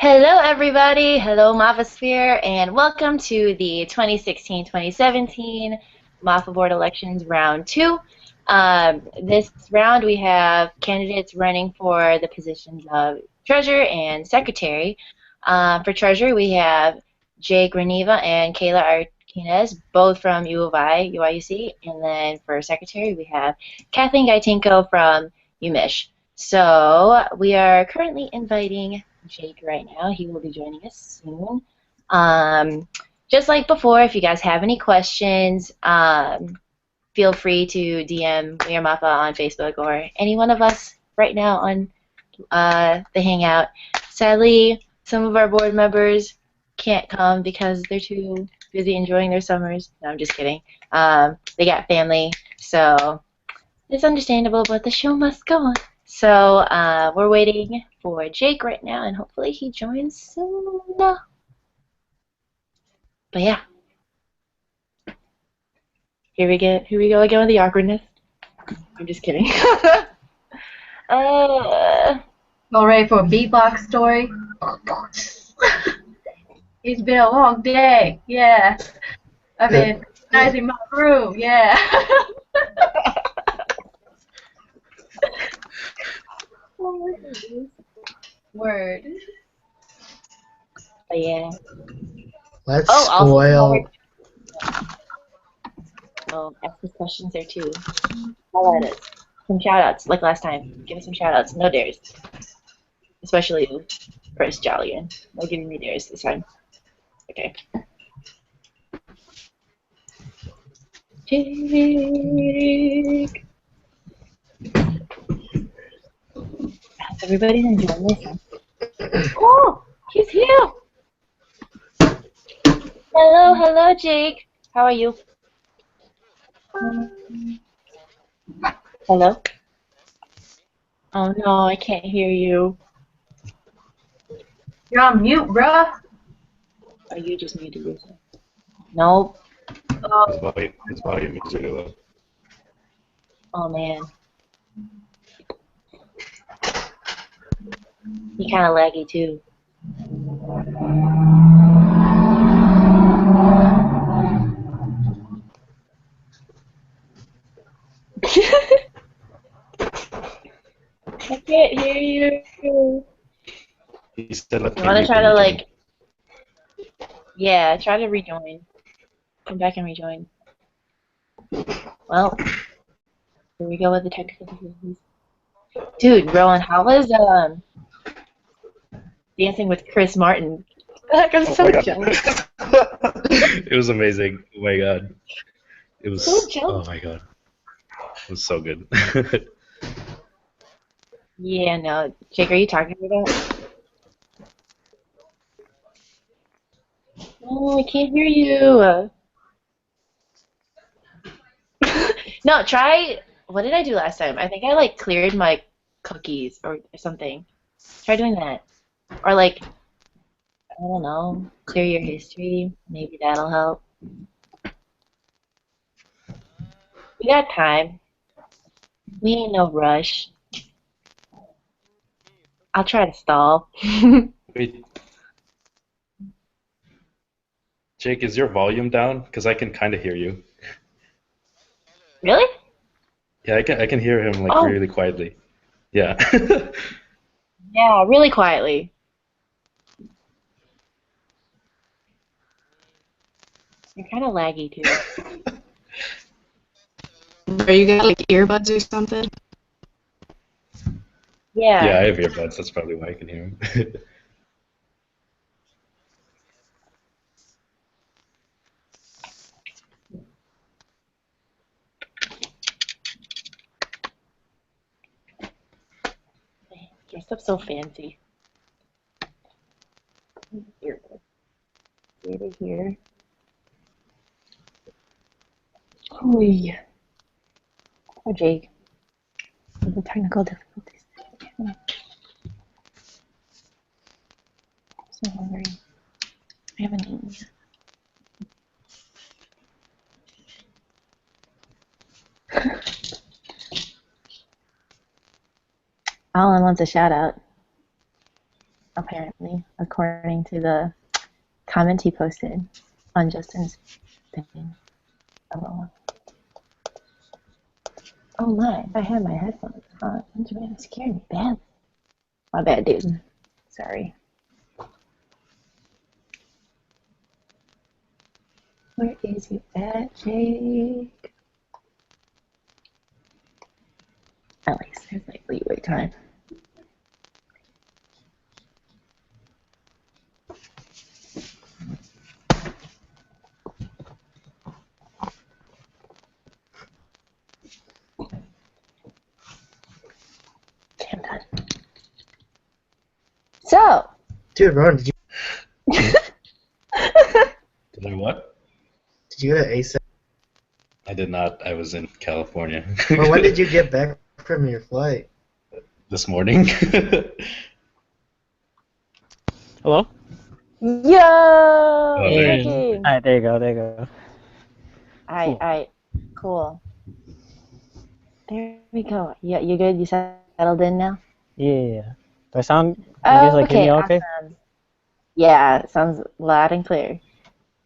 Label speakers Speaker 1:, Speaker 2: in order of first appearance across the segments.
Speaker 1: Hello, everybody. Hello, Mafa and welcome to the 2016-2017 Mafa Board Elections Round 2. This round, we have candidates running for the positions of Treasurer and Secretary. For Treasurer, we have Jake Reneva and Kayla Arquinez, both from U of I, UIUC. And then for Secretary, we have Kathleen Gaitinko from UMich. So we are currently inviting Jake right now. He will be joining us soon. Just like before, if you guys have any questions, feel free to DM me or Mafa on Facebook or any one of us right now on the Hangout. Sadly, some of our board members can't come because they're too busy enjoying their summers. No, I'm just kidding. They got family, so it's understandable, but the show must go on. So we're waiting for Jake right now, and hopefully he joins soon. But yeah, here we go again with the awkwardness. I'm just kidding.
Speaker 2: All ready for a beatbox story? It's been a long day. Yeah. I've been organizing my room. Yeah. Word.
Speaker 1: But yeah.
Speaker 3: Let's
Speaker 1: Also,
Speaker 3: spoil.
Speaker 1: ask us questions there too. How about it? Some shoutouts, like last time. Give us some shoutouts. No dares. Especially you, Chris Jollian. No giving me dares this time. Okay. Jake. Everybody enjoying this? Oh, he's here. Hello, Jake. How are you? Hello? Oh no, I can't hear you.
Speaker 2: You're on mute, bruh.
Speaker 1: Are you just muted yourself? Nope.
Speaker 4: His volume is really low.
Speaker 1: Oh man. He kind of laggy too. I can't hear you.
Speaker 4: He said, "Let
Speaker 1: You
Speaker 4: me
Speaker 1: want to try to
Speaker 4: rejoin."
Speaker 1: yeah, try to rejoin. Come back and rejoin. Well, here we go with the technical difficulties. Dude, Rowan, how was Dancing with Chris Martin? Like, I'm so jealous.
Speaker 4: It was amazing. Oh my god. It was.
Speaker 1: So jealous.
Speaker 4: Oh my god. It was so good.
Speaker 1: Yeah, no. Jake, are you talking about? No, I can't hear you. No, try. What did I do last time? I think I like cleared my cookies or something. Try doing that. Or like, I don't know, clear your history. Maybe that'll help. We got time. We ain't no rush. I'll try to stall.
Speaker 4: Wait. Jake, is your volume down? Because I can kind of hear you.
Speaker 1: Really?
Speaker 4: Yeah, I can hear him like
Speaker 1: Oh.
Speaker 4: really quietly. Yeah.
Speaker 1: Yeah, really quietly. You're kind of laggy too.
Speaker 5: Are you got like earbuds or something?
Speaker 1: Yeah.
Speaker 4: Yeah, I have earbuds. That's probably why I can hear him.
Speaker 1: Dressed up so fancy. Earbuds. Right here. Oh, yeah. Oh, Jake. The technical difficulties. So hungry. I haven't eaten yet. Alan wants a shout out. apparently, according to the comment he posted on Justin's thing. Oh, oh my, if I had my headphones on, it scared me badly. My bad, dude. Sorry. Where is you at, Jake? At least there's like leeway time. Okay, I'm done. So,
Speaker 3: Dude, Ron, did
Speaker 4: Did I what?
Speaker 3: you get an ASAP?
Speaker 4: I did not. I was in California.
Speaker 3: Well, when did you get back from your flight?
Speaker 4: This morning.
Speaker 6: Hello?
Speaker 1: yo,
Speaker 4: Oh, there
Speaker 6: Hey.
Speaker 4: you go.
Speaker 1: Jackie.
Speaker 6: Alright, there you go, there you go.
Speaker 1: Alright, cool. There we go. Yeah, you good? You settled in now?
Speaker 6: Yeah. Do I sound, you guys like hear me okay?
Speaker 1: Awesome. Yeah, it sounds loud and clear.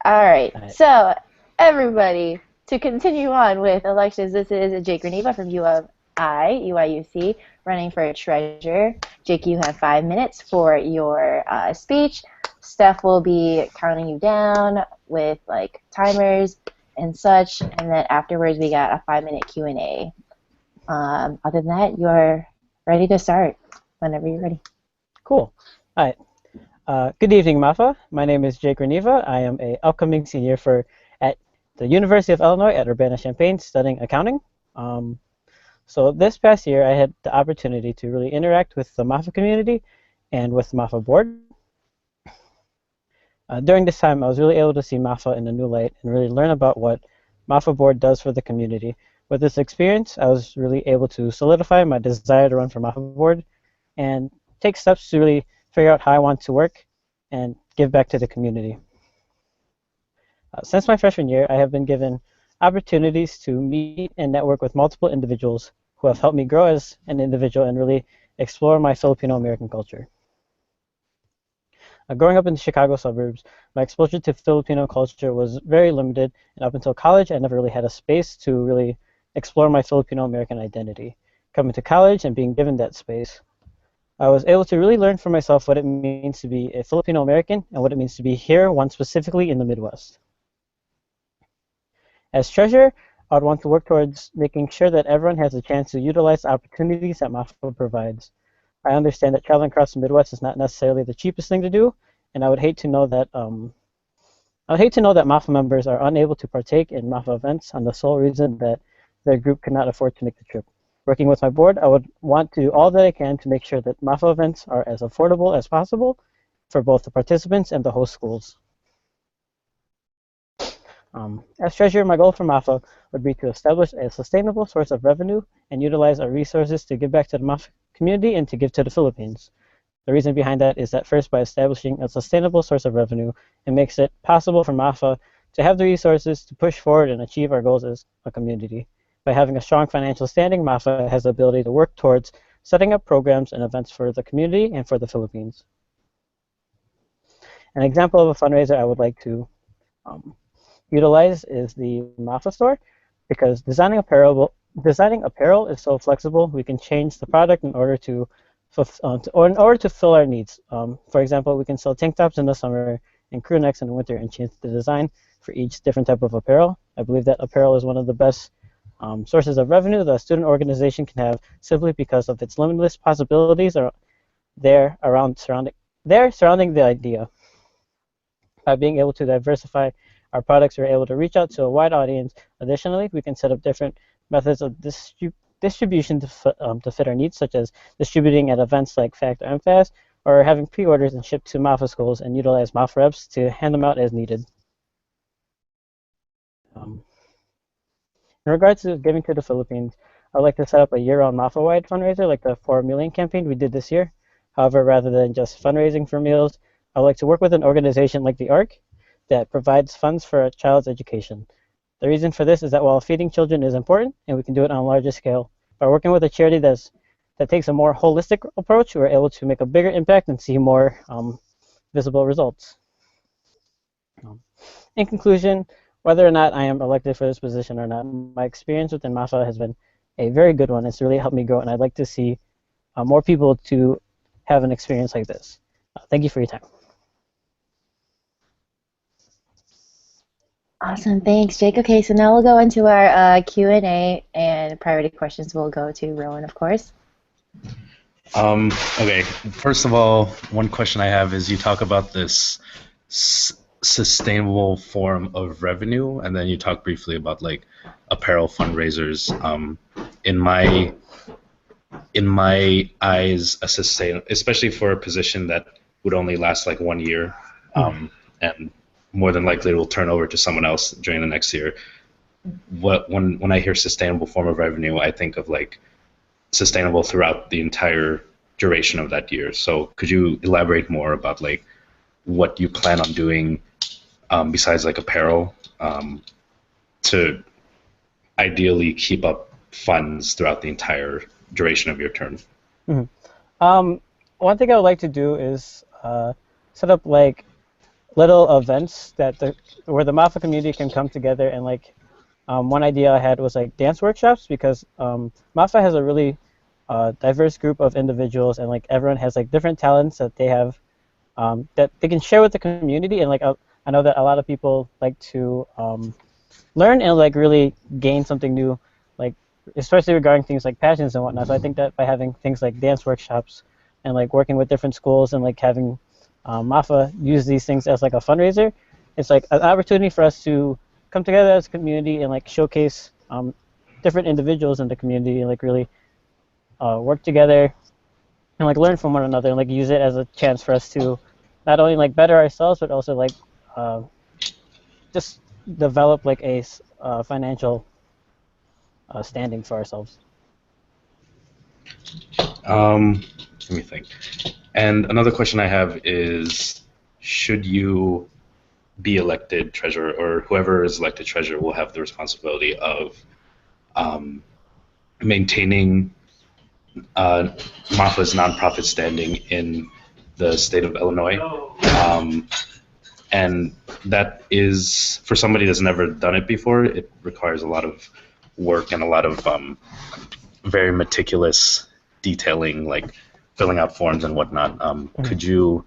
Speaker 1: Alright,
Speaker 6: Alright.
Speaker 1: so everybody, to continue on with elections, this is Jake Reneva from U of I, UIUC, running for treasurer. Jake, you have 5 minutes for your speech. Steph will be counting you down with like timers and such, and then afterwards we got a 5-minute Q&A. Other than that, you're ready to start whenever you're ready.
Speaker 6: Cool. Alright. Good evening, Mafa. My name is Jake Reneva. I am a upcoming senior at the University of Illinois at Urbana-Champaign studying accounting. So this past year, I had the opportunity to really interact with the Mafa community and with the Mafa board. During this time, I was really able to see Mafa in a new light and really learn about what Mafa board does for the community. With this experience, I was really able to solidify my desire to run for Mafa board and take steps to really figure out how I want to work and give back to the community. Since my freshman year, I have been given opportunities to meet and network with multiple individuals who have helped me grow as an individual and really explore my Filipino-American culture. Growing up in the Chicago suburbs, my exposure to Filipino culture was very limited, and up until college, I never really had a space to really explore my Filipino-American identity. Coming to college and being given that space, I was able to really learn for myself what it means to be a Filipino-American and what it means to be here, one specifically in the Midwest. As treasurer, I would want to work towards making sure that everyone has a chance to utilize the opportunities that Mafa provides. I understand that traveling across the Midwest is not necessarily the cheapest thing to do, and I would hate to know that Mafa members are unable to partake in Mafa events on the sole reason that their group cannot afford to make the trip. Working with my board, I would want to do all that I can to make sure that Mafa events are as affordable as possible for both the participants and the host schools. As treasurer, my goal for Mafa would be to establish a sustainable source of revenue and utilize our resources to give back to the Mafa community and to give to the Philippines. The reason behind that is that first, by establishing a sustainable source of revenue, it makes it possible for Mafa to have the resources to push forward and achieve our goals as a community. By having a strong financial standing, Mafa has the ability to work towards setting up programs and events for the community and for the Philippines. An example of a fundraiser I would like to utilize is the Mafa store, because designing apparel is so flexible. We can change the product in order to fill our needs. For example, we can sell tank tops in the summer and crew necks in the winter and change the design for each different type of apparel. I believe that apparel is one of the best sources of revenue that a student organization can have, simply because of its limitless possibilities surrounding the idea. By being able to diversify our products, we're able to reach out to a wide audience. Additionally, we can set up different methods of distribution to fit our needs, such as distributing at events like FACT or MFAS, or having pre-orders and shipped to Mafa schools and utilize Mafa reps to hand them out as needed. In regards to giving to the Philippines, I would like to set up a year-round Mafa-wide fundraiser like the 4 Million campaign we did this year. However, rather than just fundraising for meals, I would like to work with an organization like the ARC that provides funds for a child's education. The reason for this is that while feeding children is important, and we can do it on a larger scale, by working with a charity that's that takes a more holistic approach, we're able to make a bigger impact and see more visible results. In conclusion, whether or not I am elected for this position or not, my experience within Mafa has been a very good one. It's really helped me grow, and I'd like to see more people to have an experience like this. Thank you for your time.
Speaker 1: Awesome, thanks, Jake. Okay, so now we'll go into our Q&A, and priority questions will go to Rowan, of course.
Speaker 4: Okay, first of all, one question I have is you talk about this sustainable form of revenue, and then you talk briefly about like apparel fundraisers. In my eyes, a especially for a position that would only last like 1 year, and more than likely it will turn over to someone else during the next year. When I hear sustainable form of revenue, I think of like sustainable throughout the entire duration of that year. So could you elaborate more about like what you plan on doing besides like apparel to ideally keep up funds throughout the entire duration of your term?
Speaker 6: One thing I would like to do is set up like little events where the Mafa community can come together, and like one idea I had was like dance workshops, because Mafa has a really diverse group of individuals, and like everyone has like different talents that they have that they can share with the community, and like I know that a lot of people like to learn and like really gain something new, like especially regarding things like passions and whatnot. So I think that by having things like dance workshops and like working with different schools and like having Mafa use these things as like a fundraiser, it's like an opportunity for us to come together as a community and like showcase different individuals in the community and like really work together and like learn from one another and like use it as a chance for us to not only like better ourselves but also like just develop like a financial standing for ourselves.
Speaker 4: Let me think. And another question I have is, should you be elected treasurer, or whoever is elected treasurer will have the responsibility of maintaining Mafa's nonprofit standing in the state of Illinois? And that is, for somebody that's never done it before, it requires a lot of work and a lot of very meticulous detailing, like filling out forms and whatnot. Could you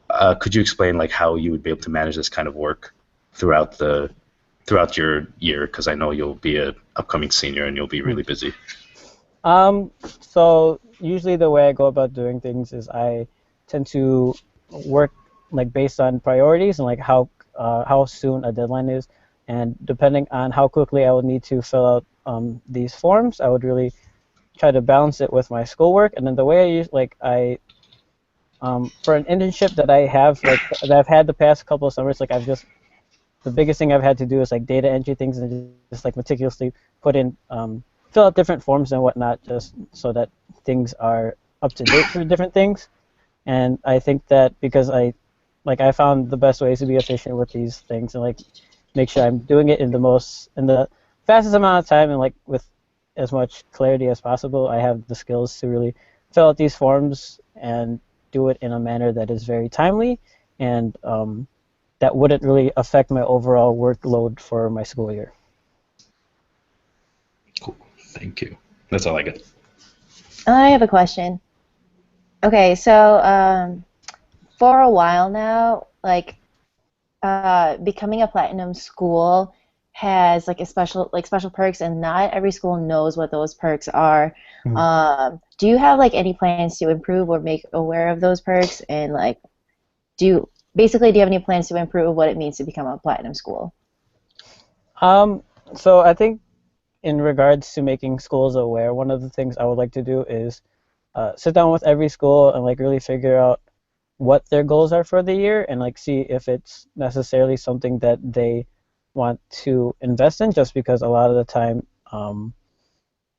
Speaker 4: explain like how you would be able to manage this kind of work throughout your year? Because I know you'll be an upcoming senior and you'll be really busy.
Speaker 6: So usually the way I go about doing things is I tend to work like based on priorities and like how soon a deadline is, and depending on how quickly I would need to fill out these forms, I would really try to balance it with my schoolwork. And then the way I use for an internship that I have that I've had the past couple of summers, like the biggest thing I've had to do is like data entry things and just like meticulously put in fill out different forms and whatnot, just so that things are up to date for different things. And I think that because I found the best ways to be efficient with these things and like make sure I'm doing it in the fastest amount of time and like with as much clarity as possible, I have the skills to really fill out these forms and do it in a manner that is very timely and that wouldn't really affect my overall workload for my school year.
Speaker 4: Cool. Thank you. That's all I got.
Speaker 1: I have a question. Okay, so for a while now, like becoming a platinum school has like special perks, and not every school knows what those perks are. Do you have like any plans to improve or make aware of those perks, and like do you have any plans to improve what it means to become a platinum school?
Speaker 6: So I think in regards to making schools aware, one of the things I would like to do is sit down with every school and like really figure out what their goals are for the year and like see if it's necessarily something that they want to invest in, just because a lot of the time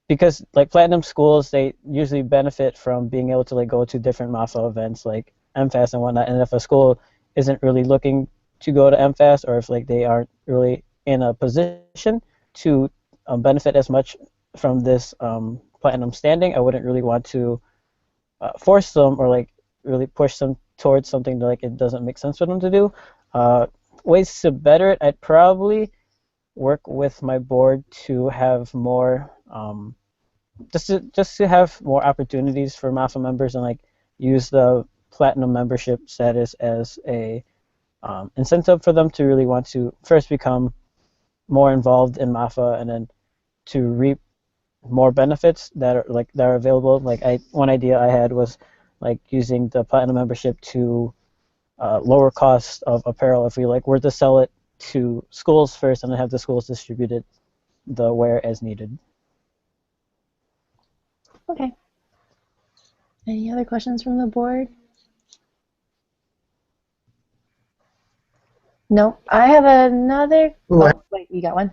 Speaker 6: because like platinum schools, they usually benefit from being able to like go to different Mafa events like MFAS and whatnot, and if a school isn't really looking to go to MFAS, or if like they aren't really in a position to benefit as much from this platinum standing, I wouldn't really want to force them or like really push them towards something that like it doesn't make sense for them to do. Ways to better it, I'd probably work with my board to have more just to have more opportunities for Mafa members and like use the platinum membership status as a incentive for them to really want to first become more involved in Mafa and then to reap more benefits that are available. Like one idea I had was like using the platinum membership to lower cost of apparel if we like were to sell it to schools first and then have the schools distribute it the wear as needed.
Speaker 1: Okay. Any other questions from the board? No. I have another.
Speaker 3: Ooh,
Speaker 1: Oh, wait, you got one?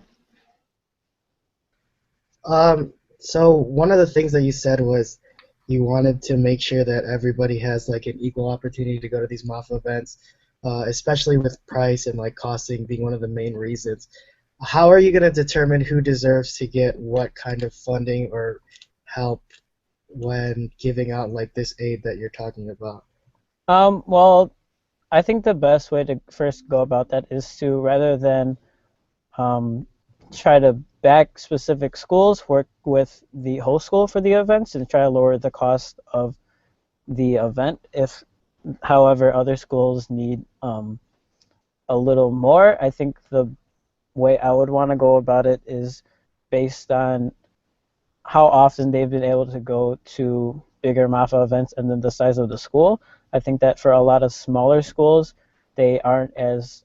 Speaker 3: So one of the things that you said was you wanted to make sure that everybody has like an equal opportunity to go to these Mafa events, especially with price and like costing being one of the main reasons. How are you going to determine who deserves to get what kind of funding or help when giving out like this aid that you're talking about?
Speaker 6: Well, I think the best way to first go about that is to rather than try to back specific schools, work with the host school for the events and try to lower the cost of the event. If, however, other schools need a little more, I think the way I would want to go about it is based on how often they've been able to go to bigger Mafa events and then the size of the school. I think that for a lot of smaller schools, they aren't as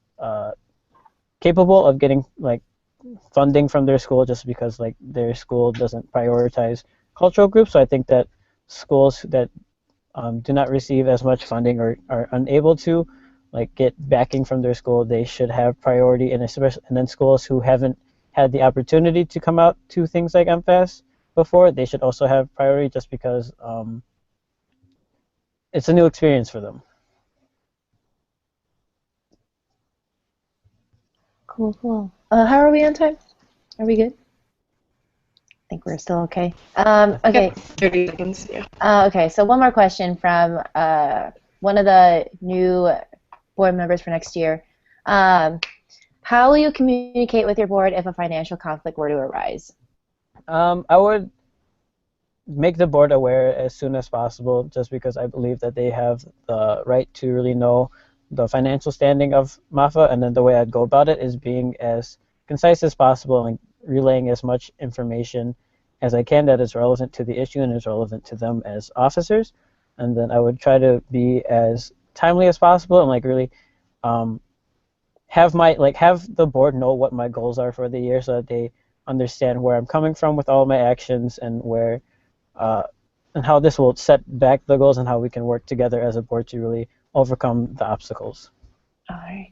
Speaker 6: capable of getting like funding from their school just because like their school doesn't prioritize cultural groups. So I think that schools that do not receive as much funding or are unable to like get backing from their school, they should have priority, and especially and then schools who haven't had the opportunity to come out to things like MFAS before, they should also have priority just because it's a new experience for them.
Speaker 1: Cool, cool. How are we on time? Are we good? I think we're still okay. Okay.
Speaker 5: Yep, 30 seconds, yeah.
Speaker 1: Okay, so one more question from one of the new board members for next year. How will you communicate with your board if a financial conflict were to arise?
Speaker 6: I would make the board aware as soon as possible just because I believe that they have the right to really know the financial standing of Mafa, and then the way I'd go about it is being as concise as possible and relaying as much information as I can that is relevant to the issue and is relevant to them as officers. And then I would try to be as timely as possible and like really have the board know what my goals are for the year so that they understand where I'm coming from with all my actions and where and how this will set back the goals and how we can work together as a board to really overcome the obstacles.
Speaker 1: All right.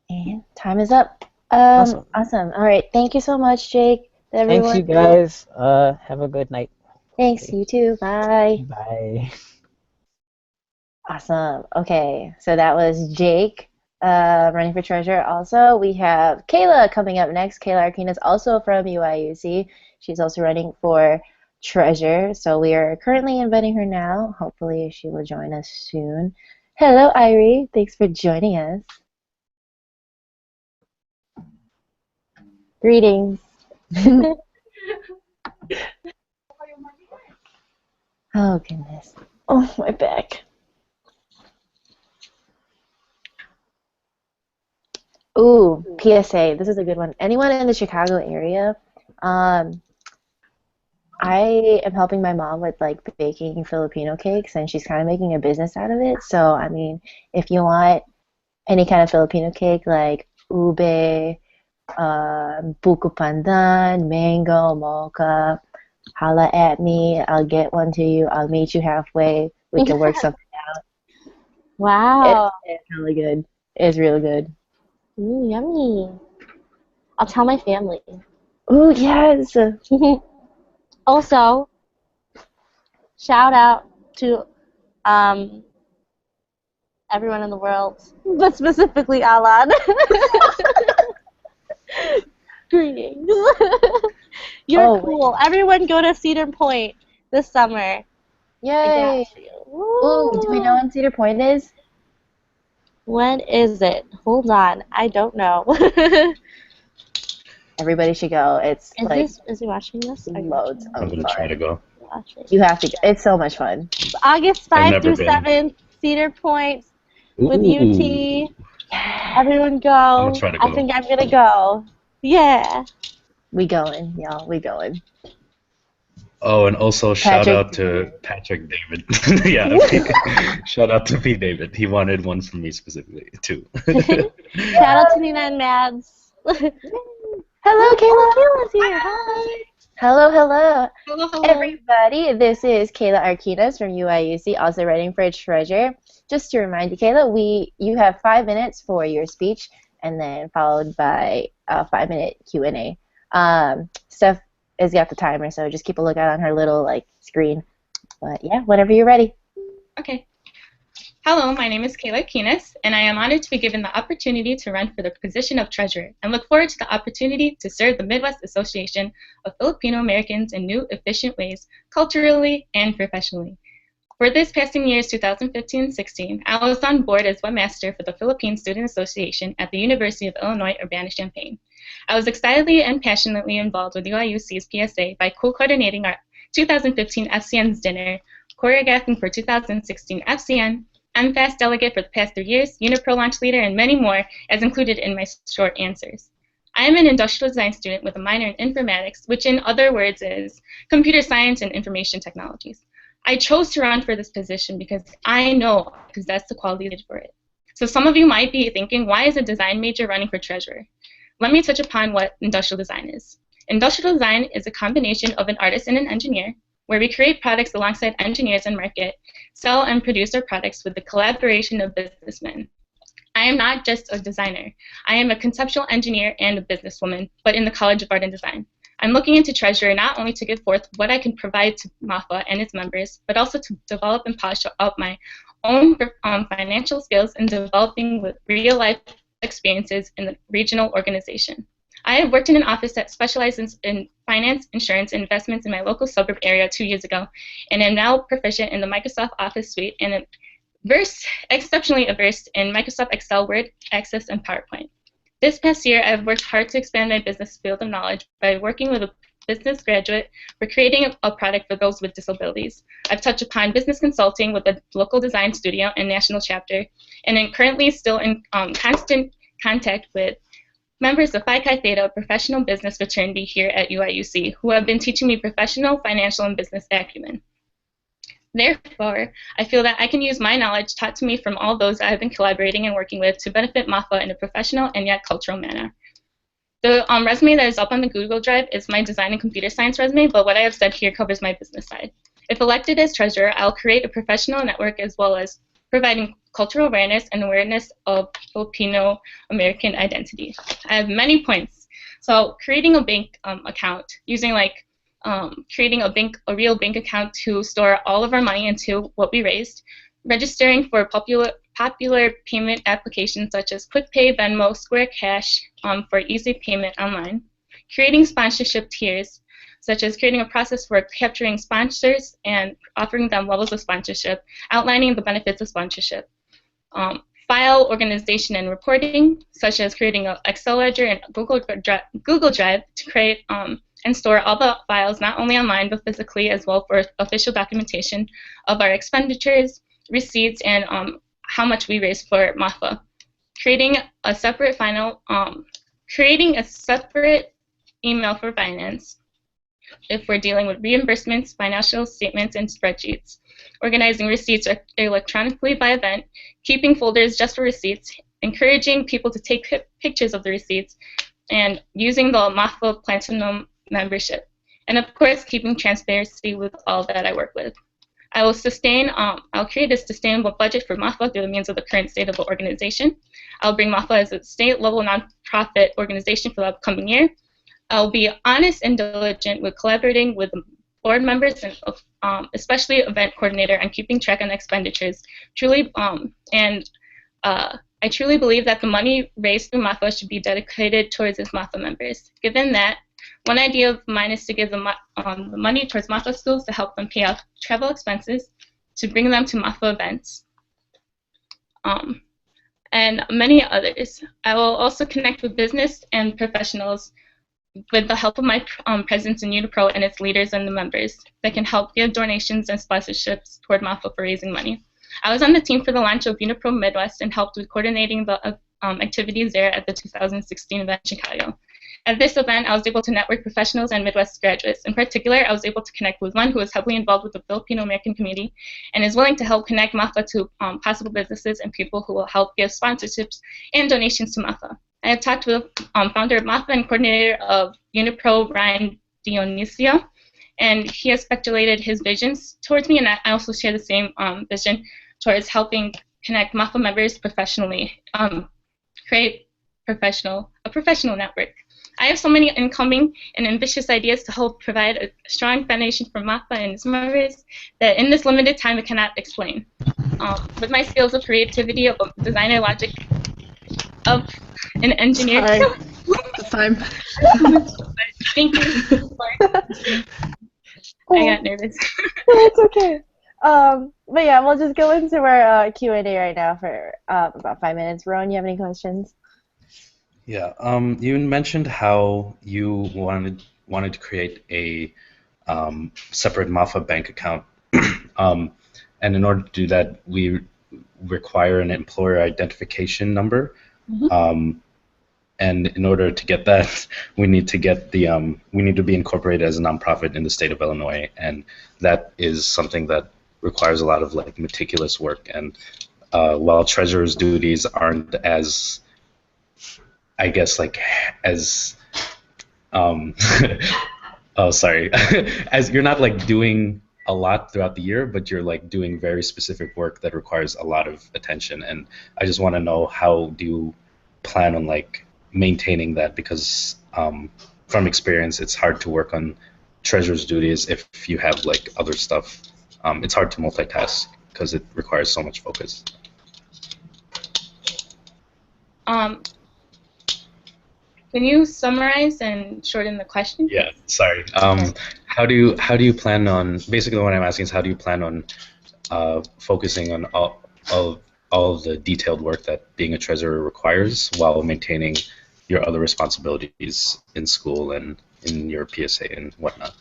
Speaker 1: And time is up.
Speaker 6: Awesome.
Speaker 1: Awesome. All right. Thank you so much, Jake. Everyone.
Speaker 6: Thanks, you guys. Have a good night.
Speaker 1: Thanks. You too. Bye.
Speaker 6: Bye.
Speaker 1: Awesome. Okay. So that was Jake running for treasurer. Also, we have Kayla coming up next. Kayla Arkin is also from UIUC. She's also running for treasurer. So we are currently inviting her now. Hopefully she will join us soon. Hello, Irie. Thanks for joining us. Greetings. Oh, goodness. Oh, my back. Ooh, PSA. This is a good one. Anyone in the Chicago area? I am helping my mom with like baking Filipino cakes, and she's kind of making a business out of it. So, I mean, if you want any kind of Filipino cake like ube, buko pandan, mango, mocha, holla at me. I'll get one to you. I'll meet you halfway. We can work something out.
Speaker 7: Wow.
Speaker 1: It's really good. It's really good.
Speaker 7: Ooh, yummy. I'll tell my family.
Speaker 1: Ooh, yes.
Speaker 7: Also, shout out to everyone in the world, but specifically Alan. Greetings. You're
Speaker 1: Oh,
Speaker 7: cool. Everyone go to Cedar Point this summer. I
Speaker 1: yay!
Speaker 7: got you.
Speaker 1: Ooh, do we know when Cedar Point is?
Speaker 7: When is it? Hold on. I don't know.
Speaker 1: Everybody should go. It's like
Speaker 7: Is he watching this? Are you
Speaker 1: loads
Speaker 7: watching
Speaker 4: I'm
Speaker 1: of
Speaker 4: gonna try to
Speaker 1: fun.
Speaker 4: go.
Speaker 7: watching?
Speaker 1: You have to go. It's so much fun.
Speaker 7: August
Speaker 4: I've
Speaker 7: 5th
Speaker 4: never
Speaker 7: through
Speaker 4: been.
Speaker 7: 7th, Cedar Point with
Speaker 4: Ooh.
Speaker 7: UT. Everyone
Speaker 4: I'm
Speaker 7: go.
Speaker 4: gonna try to
Speaker 7: I
Speaker 4: go.
Speaker 7: think I'm gonna go. Yeah.
Speaker 1: We going, y'all. We going.
Speaker 4: Oh, and also shout
Speaker 1: Patrick,
Speaker 4: out to Patrick David. Yeah, shout out to P. David. He wanted one from me specifically too.
Speaker 7: Shout out to Nina and Mads.
Speaker 1: hello,
Speaker 7: Oh,
Speaker 1: Kayla.
Speaker 7: Kayla's here. Hi.
Speaker 1: Hello, hello.
Speaker 2: Hello.
Speaker 1: Everybody, this is Kayla Arquinas from UIUC, also writing for Treasure. Just to remind you, Kayla, you have 5 minutes for your speech, and then followed by a 5-minute Q&A. Steph has got the timer, so just keep a lookout on her little screen. But yeah, whenever you're ready.
Speaker 8: Okay. Hello, my name is Kayla Keenis, and I am honored to be given the opportunity to run for the position of treasurer and look forward to the opportunity to serve the Midwest Association of Filipino Americans in new, efficient ways, culturally and professionally. For this passing year's 2015-16, I was on board as webmaster for the Philippine Student Association at the University of Illinois Urbana-Champaign. I was excitedly and passionately involved with UIUC's PSA by co-coordinating our 2015 FCN's dinner, choreographing for 2016 FCN, MFAS delegate for the past 3 years, Unipro launch leader, and many more, as included in my short answers. I am an industrial design student with a minor in informatics, which in other words is computer science and information technologies. I chose to run for this position because I know I possess the qualities needed for it. So some of you might be thinking, why is a design major running for treasurer? Let me touch upon what industrial design is. Industrial design is a combination of an artist and an engineer, where we create products alongside engineers and market, sell and produce our products with the collaboration of businessmen. I am not just a designer. I am a conceptual engineer and a businesswoman, but in the College of Art and Design. I'm looking into Treasurer not only to give forth what I can provide to Mafa and its members, but also to develop and polish up my own financial skills in developing with real-life experiences in the regional organization. I have worked in an office that specializes in finance, insurance, and investments in my local suburb area 2 years ago, and am now proficient in the Microsoft Office suite and am exceptionally versed in Microsoft Excel, Word, Access, and PowerPoint. This past year, I've worked hard to expand my business field of knowledge by working with a business graduate for creating a product for those with disabilities. I've touched upon business consulting with a local design studio and national chapter, and am currently still in constant contact with members of Phi Chi Theta, a professional business fraternity here at UIUC, who have been teaching me professional, financial, and business acumen. Therefore, I feel that I can use my knowledge taught to me from all those I have been collaborating and working with to benefit Mafa in a professional and yet cultural manner. The resume that is up on the Google Drive is my design and computer science resume, but what I have said here covers my business side. If elected as treasurer, I'll create a professional network as well as providing cultural awareness and awareness of Filipino American identity. I have many points. So creating a bank account, using creating a real bank account to store all of our money into what we raised, registering for popular payment applications such as QuickPay, Venmo, Square Cash for easy payment online, creating sponsorship tiers, such as creating a process for capturing sponsors and offering them levels of sponsorship, outlining the benefits of sponsorship, file organization and reporting, such as creating an Excel ledger and Google Drive to create and store all the files not only online but physically as well for official documentation of our expenditures, receipts, and how much we raised for Mafa. Creating a separate email for finance if we're dealing with reimbursements, financial statements, and spreadsheets. Organizing receipts electronically by event, keeping folders just for receipts, encouraging people to take pictures of the receipts, and using the Mafa Platinum membership. And of course, keeping transparency with all that I work with. I'll create a sustainable budget for Mafa through the means of the current state of the organization. I'll bring Mafa as a state-level nonprofit organization for the upcoming year. I'll be honest and diligent with collaborating with board members and especially event coordinator and keeping track on expenditures. I truly believe that the money raised through Mafa should be dedicated towards its Mafa members. Given that, One idea of mine is to give the money towards Mafa schools to help them pay off travel expenses to bring them to Mafa events, and many others. I will also connect with business and professionals with the help of my presence in Unipro and its leaders and the members that can help give donations and sponsorships toward Mafa for raising money. I was on the team for the launch of Unipro Midwest and helped with coordinating the activities there at the 2016 event in Chicago. At this event, I was able to network professionals and Midwest graduates. In particular, I was able to connect with one who is heavily involved with the Filipino-American community and is willing to help connect Mafa to possible businesses and people who will help give sponsorships and donations to Mafa. I have talked with founder of Mafa and coordinator of Unipro, Ryan Dionisio, and he has speculated his visions towards me, and I also share the same vision towards helping connect Mafa members professionally, create a professional network. I have so many incoming and ambitious ideas to help provide a strong foundation for Mafa and its members that in this limited time I cannot explain. With my skills of creativity, of designer logic, of an engineer.
Speaker 5: It's time.
Speaker 8: Thank you. I got nervous.
Speaker 7: It's okay. But yeah, we'll just go into our Q&A right now for about 5 minutes. Rowan, you have any questions?
Speaker 4: Yeah. You mentioned how you wanted to create a separate Mafa bank account, and in order to do that, we require an employer identification number. And in order to get that, we need to get we need to be incorporated as a nonprofit in the state of Illinois, and that is something that requires a lot of like meticulous work. And while treasurer's duties aren't as, I guess, like as oh sorry, as you're not like doing a lot throughout the year, but you're like doing very specific work that requires a lot of attention. And I just want to know, how do you plan on like maintaining that, because from experience it's hard to work on treasurer's duties if you have like other stuff. It's hard to multitask because it requires so much focus.
Speaker 8: Can you summarize and shorten the question?
Speaker 4: Yeah, sorry. How do you plan on, basically what I'm asking is, how do you plan on focusing on all of the detailed work that being a treasurer requires while maintaining your other responsibilities in school and in your PSA and whatnot?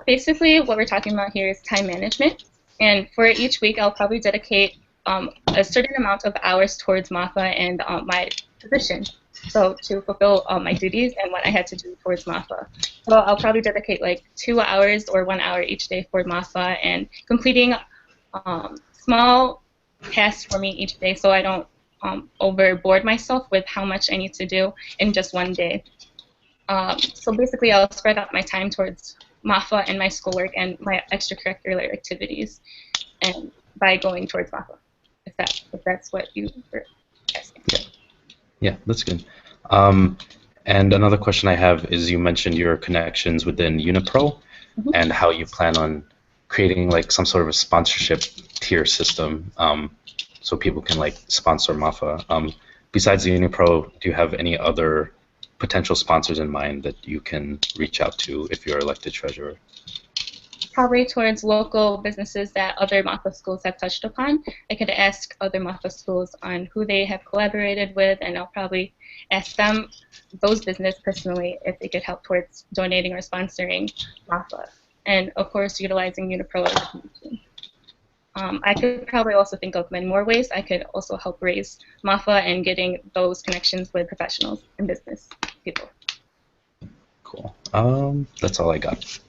Speaker 8: Basically, what we're talking about here is time management. And for each week, I'll probably dedicate a certain amount of hours towards Mafa and my position. So to fulfill all my duties and what I had to do towards Mafa. So I'll probably dedicate like 2 hours or 1 hour each day for Mafa and completing small tasks for me each day, so I don't overboard myself with how much I need to do in just one day. So basically, I'll spread out my time towards Mafa and my schoolwork and my extracurricular activities, and by going towards Mafa, if that's what you were asking.
Speaker 4: Yeah, that's good. And another question I have is, you mentioned your connections within Unipro and how you plan on creating like some sort of a sponsorship tier system, so people can like sponsor Mafa. Besides the Unipro, do you have any other potential sponsors in mind that you can reach out to if you're elected treasurer?
Speaker 8: Probably towards local businesses that other Mafa schools have touched upon. I could ask other Mafa schools on who they have collaborated with, and I'll probably ask them, those business personally, if they could help towards donating or sponsoring Mafa. And of course, utilizing Unipro as a community. I could probably also think of many more ways I could also help raise Mafa and getting those connections with professionals and business people.
Speaker 4: Cool. That's all I got.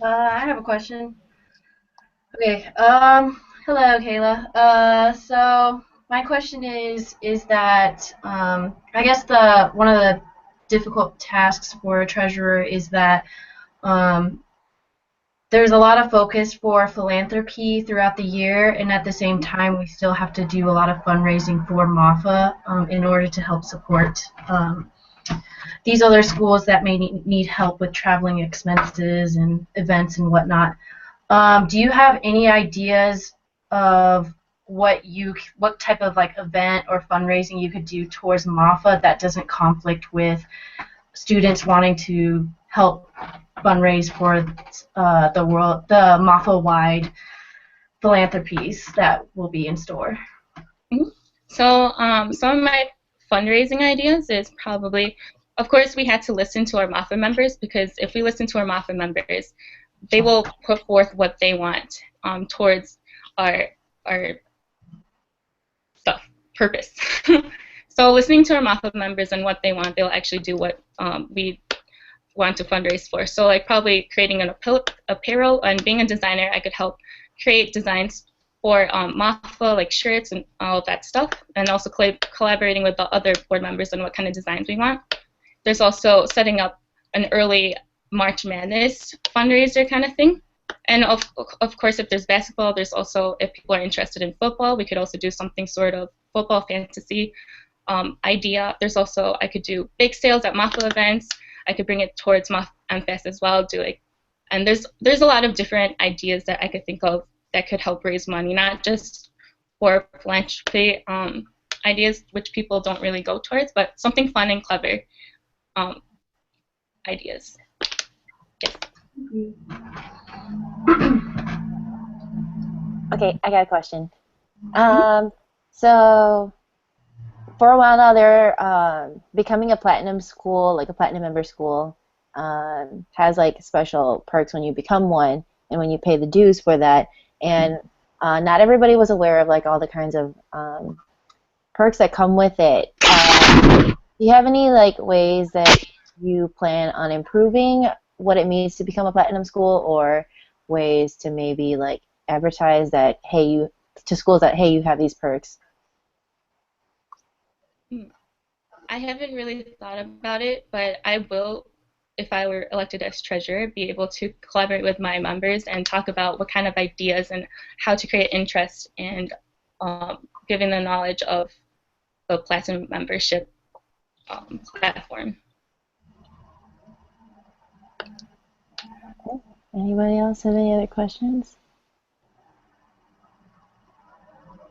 Speaker 2: I have a question. Okay. Hello, Kayla. So my question is that I guess one of the difficult tasks for a treasurer is that there's a lot of focus for philanthropy throughout the year, and at the same time, we still have to do a lot of fundraising for Mafa in order to help support these other schools that may need help with traveling expenses and events and whatnot. Do you have any ideas of what type of like event or fundraising you could do towards Mafa that doesn't conflict with students wanting to help fundraise for the Mafa-wide philanthropies that will be in store.
Speaker 8: So some of my fundraising ideas is probably, of course, we had to listen to our Mafa members, because if we listen to our Mafa members, they will put forth what they want towards our stuff, purpose. So listening to our Mafa members and what they want, they'll actually do what we want to fundraise for. So like probably creating an apparel, and being a designer, I could help create designs for Mafa, like shirts and all that stuff, and also collaborating with the other board members on what kind of designs we want. There's also setting up an early March Madness fundraiser kind of thing. And of course, if there's basketball, there's also, if people are interested in football, we could also do something sort of football fantasy idea. There's also, I could do bake sales at Mafa events. I could bring it towards Mafa Fest as well. And there's a lot of different ideas that I could think of that could help raise money, not just for philanthropy ideas, which people don't really go towards, but something fun and clever ideas. Yes.
Speaker 7: Okay, I got a question. So for a while now, they're becoming a platinum school, like a platinum member school, has like special perks when you become one and when you pay the dues for that. And not everybody was aware of like all the kinds of perks that come with it. Do you have any like ways that you plan on improving what it means to become a platinum school, or ways to maybe like advertise that, hey, to schools that, hey, you have these perks?
Speaker 8: I haven't really thought about it, but I will, if I were elected as treasurer, be able to collaborate with my members and talk about what kind of ideas and how to create interest, and giving the knowledge of the platinum membership platform.
Speaker 7: Okay. Anybody else have any other questions?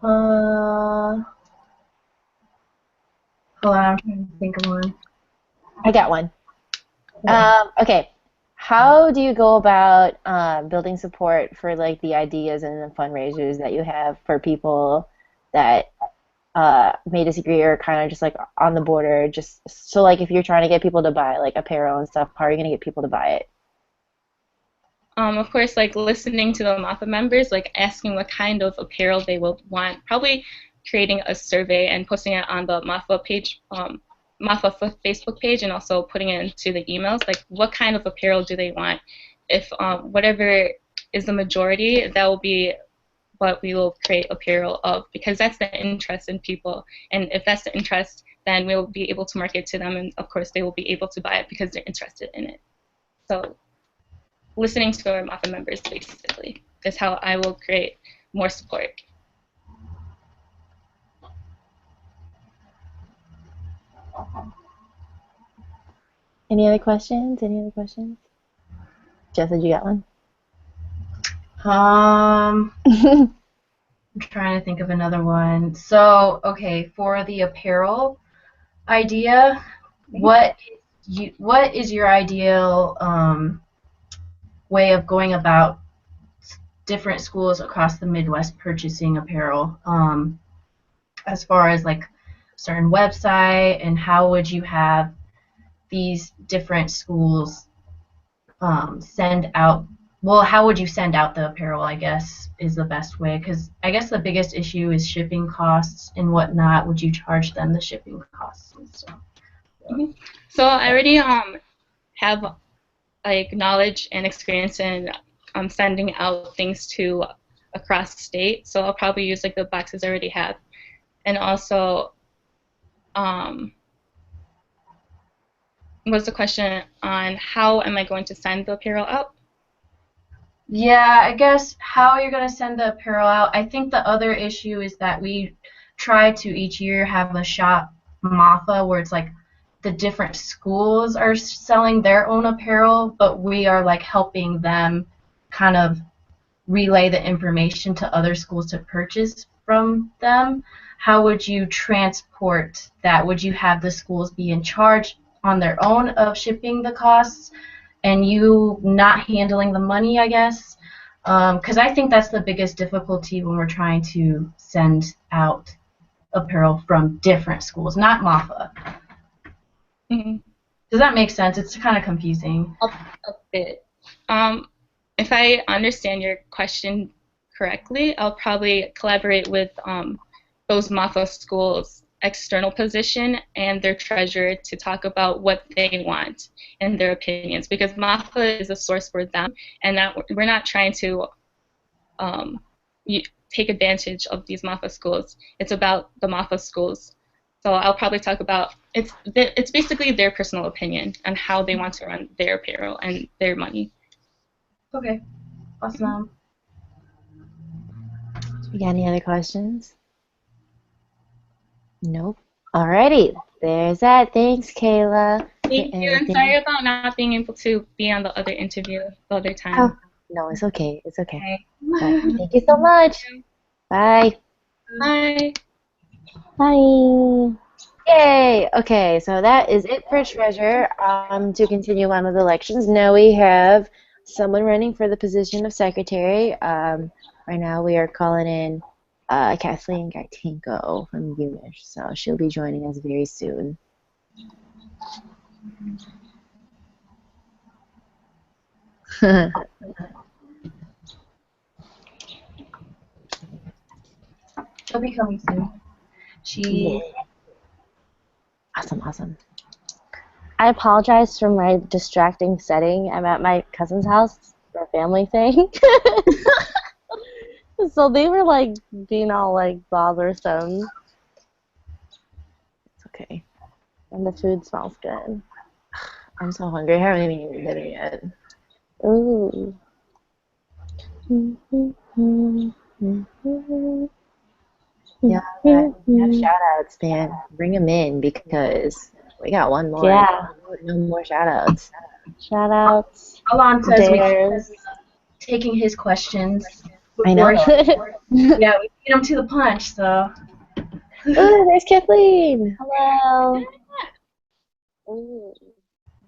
Speaker 2: Hold on, I'm trying to think of one.
Speaker 7: I got one. Okay. How do you go about building support for like the ideas and the fundraisers that you have for people that may disagree or kind of just like on the border? Just so like if you're trying to get people to buy like apparel and stuff, how are you going to get people to buy it?
Speaker 8: Of course, like listening to the Mafa members, like asking what kind of apparel they will want. Probably creating a survey and posting it on the Mafa page, Mafa Facebook page, and also putting it into the emails. Like, what kind of apparel do they want? If whatever is the majority, that will be what we will create apparel of, because that's the interest in people. And if that's the interest, then we'll be able to market to them, and of course they will be able to buy it because they're interested in it. So listening to our Mafa members basically is how I will create more support.
Speaker 7: Any other questions? Any other questions? Jess, did you got one?
Speaker 2: I'm trying to think of another one. So, okay, for the apparel idea, what is your ideal way of going about different schools across the Midwest purchasing apparel? As far as like a certain website, and how would you have these different schools send out? Well, how would you send out the apparel, I guess, is the best way, because I guess the biggest issue is shipping costs and whatnot. Would you charge them the shipping costs and stuff?
Speaker 8: So I already have like knowledge and experience in sending out things to across the state, so I'll probably use like the boxes I already have. And also, was the question on how am I going to send the apparel out?
Speaker 2: Yeah, I guess how you're going to send the apparel out. I think the other issue is that we try to each year have a shop Mafa where it's like the different schools are selling their own apparel, but we are like helping them kind of relay the information to other schools to purchase from them. How would you transport that? Would you have the schools be in charge on their own of shipping the costs and you not handling the money, I guess. Because I think that's the biggest difficulty when we're trying to send out apparel from different schools, not Mafa.
Speaker 8: Hmm.
Speaker 2: Does that make sense? It's kind of confusing.
Speaker 8: A bit. If I understand your question correctly, I'll probably collaborate with those Mafa schools' external position and their treasurer to talk about what they want and their opinions, because Mafa is a source for them, and that we're not trying to take advantage of these Mafa schools. It's about the Mafa schools. So I'll probably talk about it's basically their personal opinion on how they want to run their apparel and their money.
Speaker 2: Okay, awesome.
Speaker 7: You got any other questions? Nope. Alrighty, there's that. Thanks, Kayla.
Speaker 8: Thank you, and sorry about not being able to be on the other interview the other time.
Speaker 7: Oh, no, it's okay. It's okay. Thank you so much. Bye.
Speaker 8: Bye.
Speaker 7: Bye. Yay! Okay, so that is it for treasurer. To continue on with elections, now we have someone running for the position of secretary. Right now we are calling in Kathleen Gaitinko from UMich, so she'll be joining us very soon.
Speaker 2: She'll be coming soon.
Speaker 7: Yeah. Awesome. I apologize for my distracting setting. I'm at my cousin's house for a family thing. So they were like being all like bothersome. It's okay. And the food smells good. I'm so hungry. I haven't even eaten dinner yet. Ooh. Yeah, we have shout outs, man. Bring them in because we got one more. Yeah. No more shout outs. Shout outs.
Speaker 2: Alon says we taking his questions.
Speaker 7: I know.
Speaker 2: Yeah, we beat him to the punch, so.
Speaker 7: Oh, there's Kathleen. Hello. Ooh.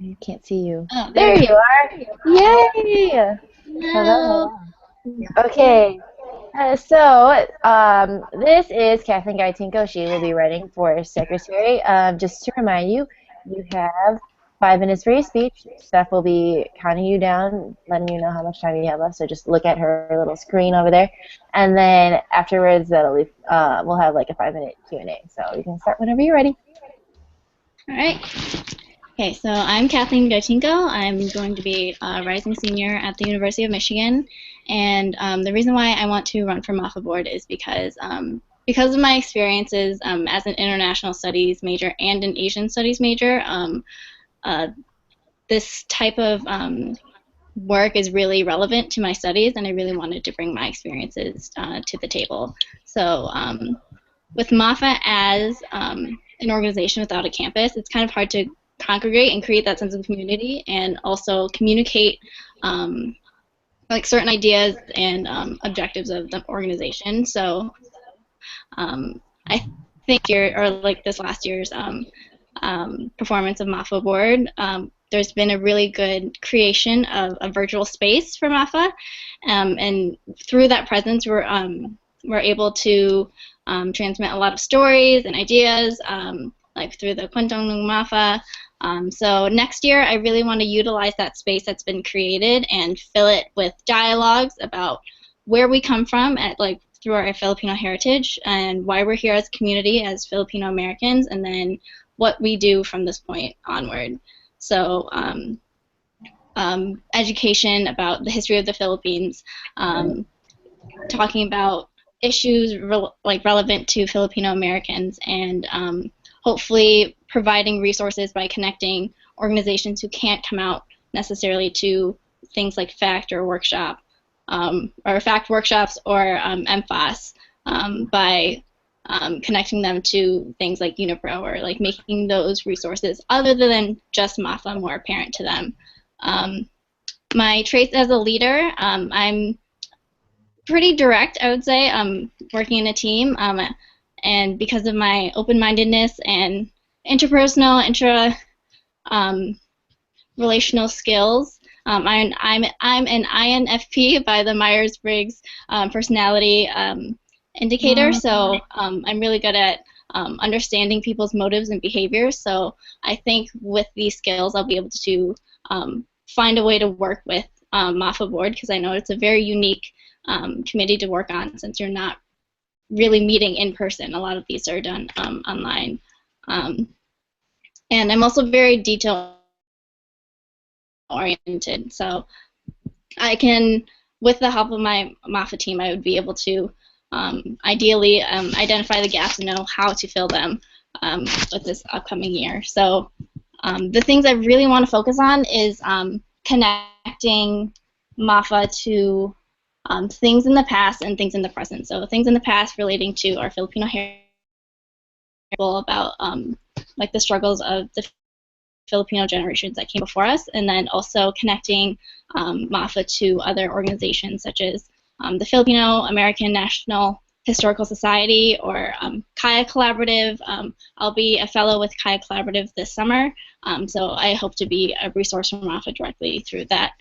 Speaker 7: I can't see you.
Speaker 9: Oh,
Speaker 7: there you are. Yay. Hello. Okay. So this is Kathleen Gaitinko. She will be running for secretary. Just to remind you, you have 5 minutes for your speech. Steph will be counting you down, letting you know how much time you have left. So just look at her little screen over there, and then afterwards, we'll have like a 5-minute Q&A. So you can start whenever you're ready.
Speaker 9: All right. Okay, so I'm Kathleen Gaitinko. I'm going to be a rising senior at the University of Michigan, and the reason why I want to run for Mafa board is because of my experiences as an international studies major and an Asian studies major. This type of work is really relevant to my studies, and I really wanted to bring my experiences to the table. So with Mafa as an organization without a campus, it's kind of hard to congregate and create that sense of community, and also communicate like certain ideas and objectives of the organization. So I think this last year's performance of Mafa board, there's been a really good creation of a virtual space for Mafa, and through that presence we're able to transmit a lot of stories and ideas, like through the Kwentong ng Mafa. So next year I really want to utilize that space that's been created and fill it with dialogues about where we come from through our Filipino heritage and why we're here as a community as Filipino Americans, and then what we do from this point onward. So education about the history of the Philippines, talking about issues relevant to Filipino Americans, and hopefully providing resources by connecting organizations who can't come out necessarily to things like FACT or workshop, or FACT workshops or MFAS, by connecting them to things like Unipro, or like making those resources other than just Mafa more apparent to them. My traits as a leader, I'm pretty direct, I would say. Working in a team, and because of my open-mindedness and interpersonal, relational skills. I'm an INFP by the Myers-Briggs personality indicator, so I'm really good at understanding people's motives and behaviors. So I think with these skills, I'll be able to find a way to work with Mafa board, because I know it's a very unique committee to work on, since you're not really meeting in person. A lot of these are done online. And I'm also very detail oriented, so I can, with the help of my Mafa team, I would be able to ideally identify the gaps and know how to fill them with this upcoming year. So the things I really want to focus on is connecting Mafa to things in the past and things in the present. So things in the past relating to our Filipino heritage, about like the struggles of the Filipino generations that came before us, and then also connecting Mafa to other organizations such as the Filipino American National Historical Society, or Kaya Collaborative. I'll be a fellow with Kaya Collaborative this summer, so I hope to be a resource for Mafa directly through that.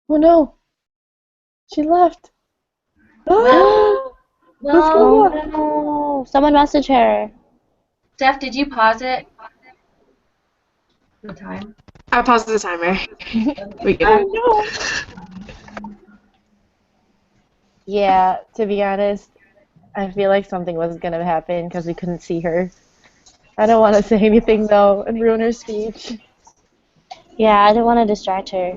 Speaker 7: Oh no, she left.
Speaker 2: Well,
Speaker 7: Oh no, someone message her.
Speaker 2: Steph, did you pause it? The time.
Speaker 5: I paused the timer. We get
Speaker 2: Um,
Speaker 7: Yeah, to be honest, I feel like something was gonna happen because we couldn't see her. I don't want to say anything though and ruin her speech. Yeah, I didn't want to distract her.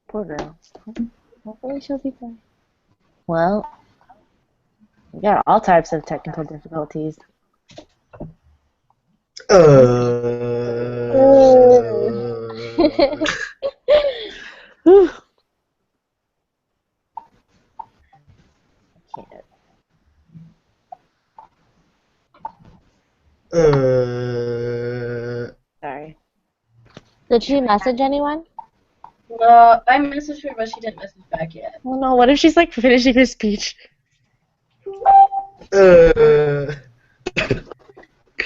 Speaker 7: Poor girl. Hopefully she'll be fine. Well, we got all types of technical difficulties. Sorry. Did she message anyone?
Speaker 2: I messaged her, but she didn't message back yet.
Speaker 7: Oh no, what if she's like finishing her speech? Well,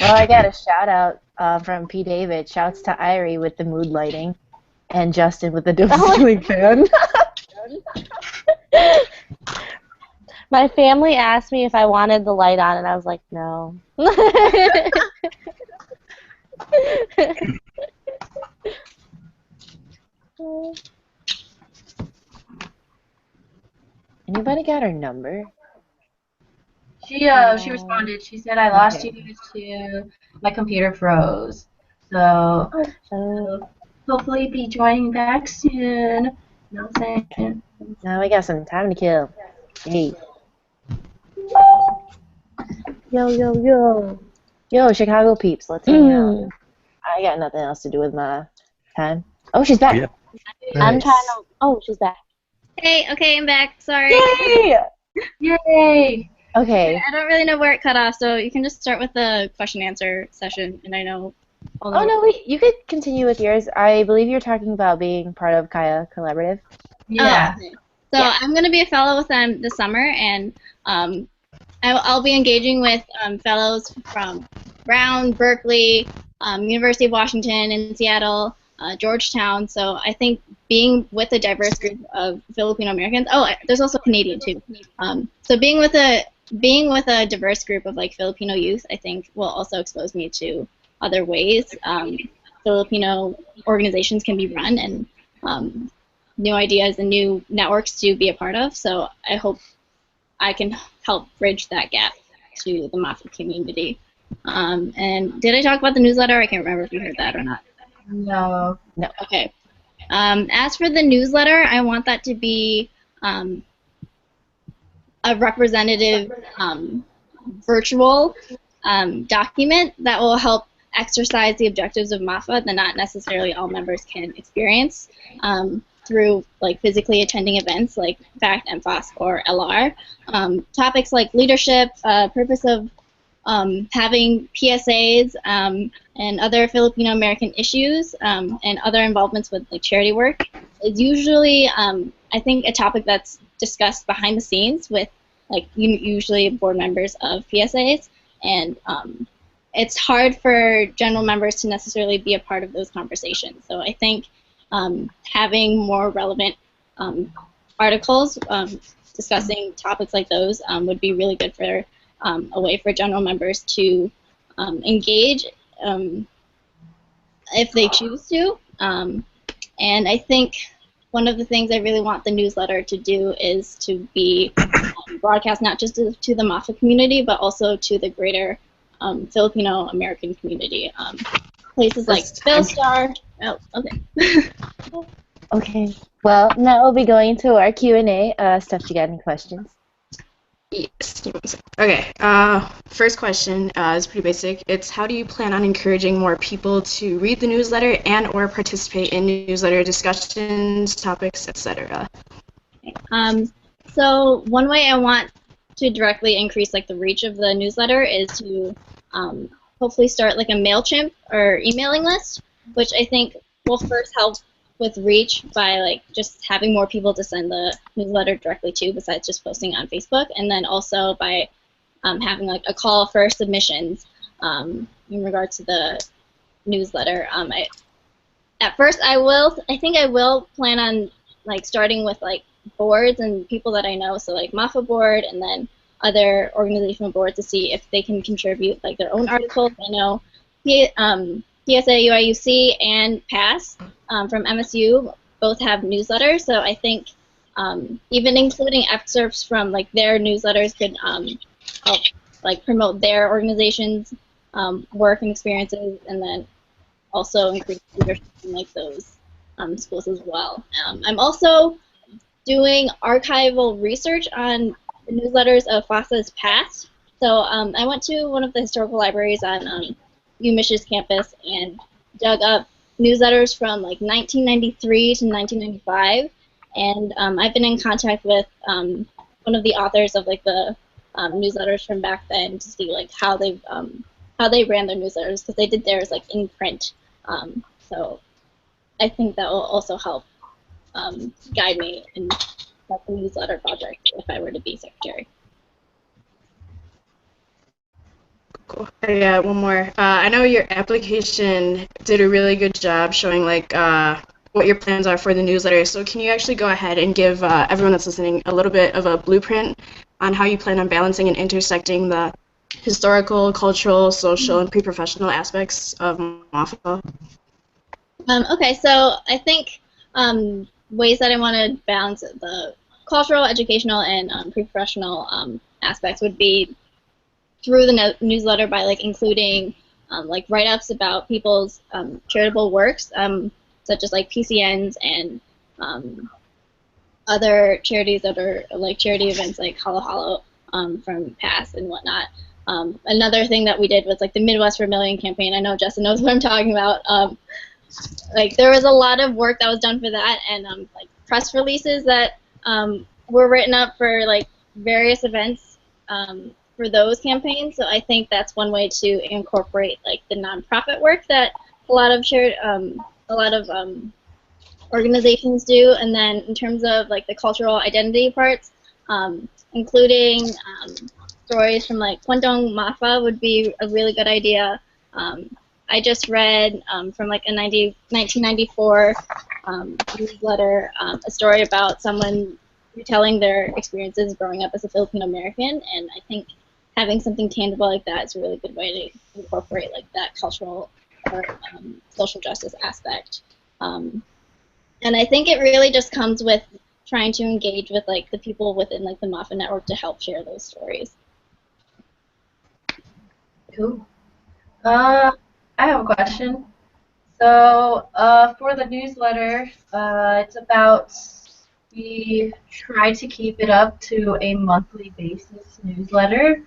Speaker 7: I got a shout out from P. David. Shouts to Irie with the mood lighting, and Justin with the Justice League fan. My family asked me if I wanted the light on, and I was like, no. Anybody got her number?
Speaker 2: She responded. She said, "I lost you to my computer froze." So hopefully be joining back soon. No saying.
Speaker 7: Now we got some time to kill. Hey. Yo, Chicago peeps, let's hang out. I got nothing else to do with my time. Oh, she's back.
Speaker 4: Yeah.
Speaker 7: I'm trying to. Oh, she's back.
Speaker 9: Hey, okay, I'm back. Sorry.
Speaker 7: Yay!
Speaker 2: Yay!
Speaker 7: Okay.
Speaker 9: I don't really know where it cut off, so you can just start with the question answer session, and I know.
Speaker 7: Oh no, wait. You could continue with yours. I believe you're talking about being part of Kaya Collaborative.
Speaker 2: Yeah.
Speaker 9: Oh, okay. So I'm going to be a fellow with them this summer, and I'll be engaging with fellows from Brown, Berkeley, University of Washington in Seattle, Georgetown. So I think being with a diverse group of Filipino Americans. Oh, there's also Canadian too. So being with a diverse group of like Filipino youth, I think will also expose me to other ways Filipino organizations can be run, and new ideas and new networks to be a part of. So I hope I can help bridge that gap to the Mafa community. And did I talk about the newsletter? I can't remember if you heard that or not.
Speaker 2: No.
Speaker 9: Okay. As for the newsletter, I want that to be a representative virtual document that will help exercise the objectives of Mafa that not necessarily all members can experience through like physically attending events like FACT, MFOS, or LR. Topics like leadership, purpose of having PSAs and other Filipino American issues and other involvements with like charity work is usually, I think, a topic that's discussed behind the scenes with like usually board members of PSAs, and it's hard for general members to necessarily be a part of those conversations. So I think having more relevant articles discussing topics like those would be really good for a way for general members to engage if they choose to. And I think one of the things I really want the newsletter to do is to be broadcast not just to the Mafa community, but also to the greater Filipino American community. Places like Philstar. Oh, okay.
Speaker 7: Okay. Well, now we'll be going to our Q&A. Steph, you got any questions?
Speaker 5: Yes. Give me a second. Okay. First question is pretty basic. It's how do you plan on encouraging more people to read the newsletter and/or participate in newsletter discussions, topics, etc.?
Speaker 9: So one way I want to directly increase like the reach of the newsletter is to hopefully start like a MailChimp or emailing list, which I think will first help with reach by like just having more people to send the newsletter directly to besides just posting on Facebook, and then also by having like a call for submissions in regard to the newsletter. At first I think I will plan on like starting with like boards and people that I know, so like Mafa board and then other organizational boards to see if they can contribute like their own articles. I know PSA, UIUC, and PASS from MSU both have newsletters, so I think even including excerpts from like their newsletters could help like promote their organization's work and experiences, and then also increase leadership in like those schools as well. I'm also doing archival research on the newsletters of FASA's past. So I went to one of the historical libraries on UMich's campus and dug up newsletters from like 1993 to 1995, and I've been in contact with one of the authors of like the newsletters from back then to see like how they ran their newsletters, because they did theirs like in print. So I think that will also help guide me in like, the newsletter project if I were to be secretary.
Speaker 5: Cool. I got one more. I know your application did a really good job showing like what your plans are for the newsletter. So can you actually go ahead and give everyone that's listening a little bit of a blueprint on how you plan on balancing and intersecting the historical, cultural, social, and pre-professional aspects of Mafa?
Speaker 9: Okay, so I think ways that I want to balance the cultural, educational, and pre-professional aspects would be through the newsletter by like including like write-ups about people's charitable works, such as like PCNs and other charities that are like charity events like Halo Halo from past and whatnot. Another thing that we did was like the Midwest Vermilion campaign. I know Justin knows what I'm talking about. Like there was a lot of work that was done for that, and like press releases that were written up for like various events for those campaigns. So I think that's one way to incorporate like the nonprofit work that a lot of organizations do. And then in terms of like the cultural identity parts, including stories from like Kwentong Mafa would be a really good idea. I just read from like a 1994 newsletter a story about someone retelling their experiences growing up as a Filipino American, and I think having something tangible like that is a really good way to incorporate like that cultural or social justice aspect. And I think it really just comes with trying to engage with like the people within like the Mafa network to help share those stories.
Speaker 2: Cool. I have a question. So for the newsletter, it's about we try to keep it up to a monthly basis newsletter,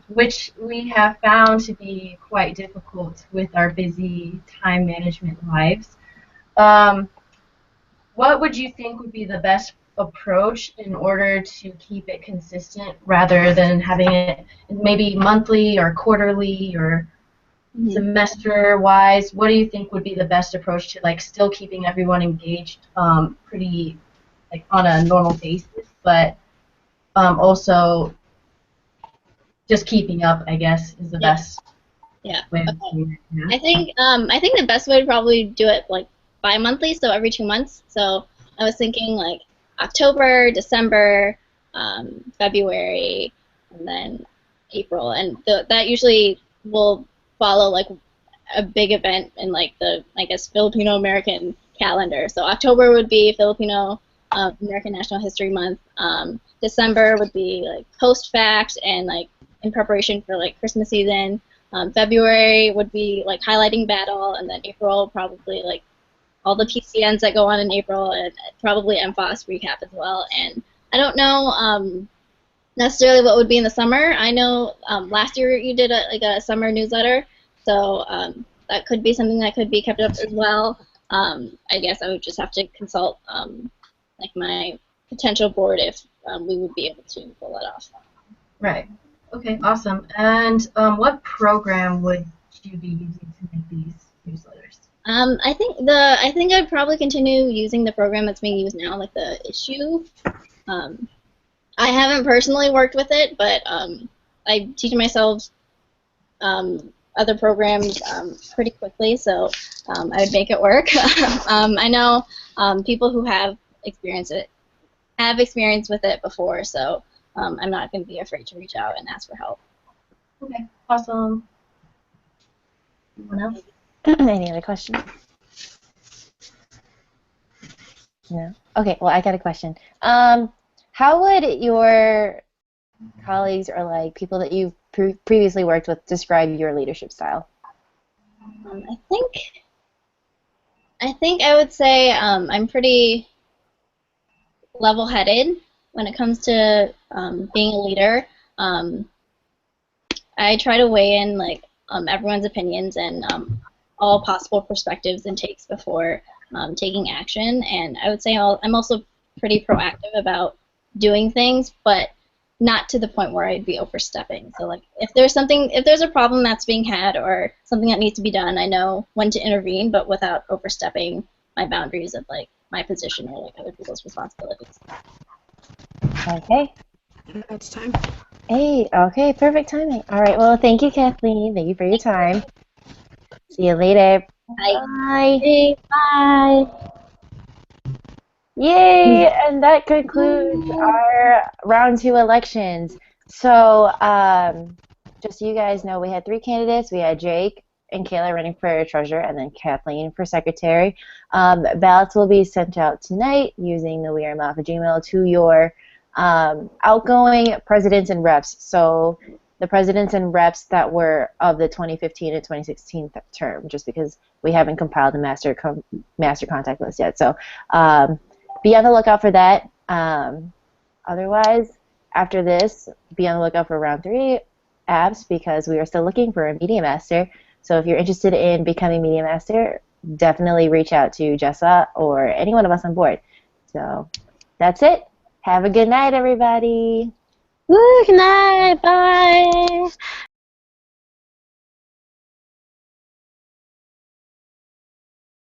Speaker 2: which we have found to be quite difficult with our busy time management lives. What would you think would be the best approach in order to keep it consistent rather than having it maybe monthly or quarterly or semester wise? What do you think would be the best approach to like still keeping everyone engaged pretty like on a normal basis, but also just keeping up, I guess, is the best
Speaker 9: Yeah.
Speaker 2: way of
Speaker 9: Okay.
Speaker 2: doing it. Yeah.
Speaker 9: I think the best way to probably do it like bi-monthly, so every 2 months. So I was thinking like October, December, February, and then April, and that usually will follow like a big event in like the, I guess, Filipino American calendar. So October would be Filipino American National History Month. December would be like post fact and like in preparation for like Christmas season. February would be like highlighting battle, and then April probably like all the PCNs that go on in April, and probably MFOS recap as well. And I don't know necessarily what would be in the summer. I know last year you did a summer newsletter, so that could be something that could be kept up as well. I guess I would just have to consult like my potential board if we would be able to pull that off.
Speaker 2: Right. Okay, awesome. And what program would you be using to make these newsletters?
Speaker 9: I think I'd probably continue using the program that's being used now, like the issue. I haven't personally worked with it, but I teach myself other programs pretty quickly, so I would make it work. I know people who have experience with it before, so I'm not going to be afraid to reach out and ask for help.
Speaker 2: Okay, awesome. Anyone else?
Speaker 7: Any other questions? No? Okay, well, I got a question. How would your colleagues or like people that you've previously worked with describe your leadership style?
Speaker 9: I think I would say I'm pretty level-headed when it comes to being a leader. I try to weigh in like everyone's opinions and all possible perspectives and takes before taking action. And I would say I'm also pretty proactive about doing things, but not to the point where I'd be overstepping. So like if there's a problem that's being had or something that needs to be done, I know when to intervene, but without overstepping my boundaries of like my position or like other people's responsibilities.
Speaker 7: Okay.
Speaker 5: That's time.
Speaker 7: Hey, okay, perfect timing. All right, well, thank you, Kathleen. Thank you for your time. See you later.
Speaker 9: Bye.
Speaker 7: Bye. Bye. Yay! And that concludes our round 2 elections. So, just so you guys know, we had 3 candidates. We had Jake and Kayla running for treasurer, and then Kathleen for secretary. Ballots will be sent out tonight using the We Are Mafa Gmail to your outgoing presidents and reps. So the presidents and reps that were of the 2015 and 2016 term, just because we haven't compiled the master contact list yet. So be on the lookout for that. Otherwise, after this, be on the lookout for round 3 apps because we are still looking for a media master. So if you're interested in becoming media master, definitely reach out to Jessa or any one of us on board. So that's it. Have a good night, everybody.
Speaker 1: Woo, good night. Bye.